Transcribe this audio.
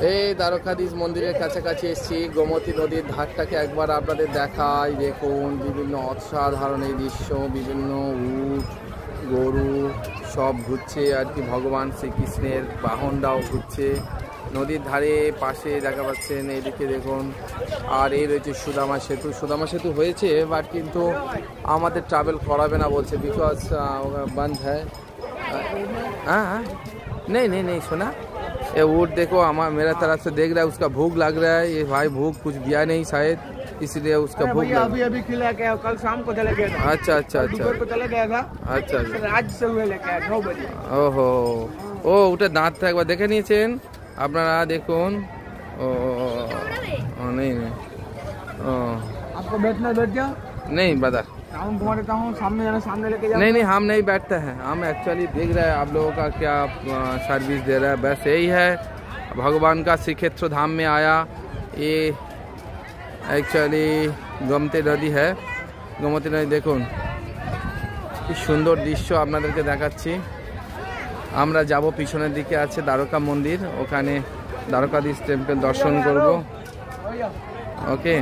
এই দ্বারকাধীশ মন্দিরের কাছাকাছি এসেছি। গোমতী নদীর ধারটাকে একবার আপনাদের দেখাই। দেখুন বিভিন্ন অসাধারণ এই দৃশ্য, বিভিন্ন উট গরু সব ঘুরছে আর কি, ভগবান শ্রীকৃষ্ণের বাহনটাও ঘুরছে নদীর ধারে। পাশে দেখা পাচ্ছেন এইদিকে দেখুন। আর এই রয়েছে সুদামা সেতু। সুদামা সেতু হয়েছে বাট কিন্তু আমাদের ট্রাভেল করাবে না বলছে, बिकॉज बंद है। हाँ नहीं नहीं नहीं सुना। ये ऊँट देखो हमारा मेरा तरफ से देख रहा है, उसका भूख लग रहा है। ये भाई भूख कुछ दिया नहीं शायद, इसलिए उसका भूख अभी अभी खिला के कल शाम को चले गया था। अच्छा अच्छा अच्छा को चले गया था। अच्छा आज से हुए लेके 9 बजे। ओहो ও ওটা দাঁতটা একবার দেখে নিয়েছেন আপনারা দেখুন। ও नहीं नहीं आपको बैठना बैठ जाओ। नहीं बता टाउन घुमा देता हूँ, सामने जाना सामने लेके जाओ। नहीं नहीं हम नहीं बैठते हैं, हम एक्चुअली देख रहे हैं आप लोगों का क्या सर्विस दे रहा है, बस यही है। भगवान का श्री क्षेत्र धाम में आया। ये एक्चुअली गोमती नदी है, गोमती नदी দেখুন কি সুন্দর দৃশ্য আপনাদেরকে দেখাচ্ছি। আমরা যাব, পিছনের দিকে আছে দ্বারকা মন্দির, ওখানে দ্বারকাধীশ টেম্পল দর্শন করব। ওকে।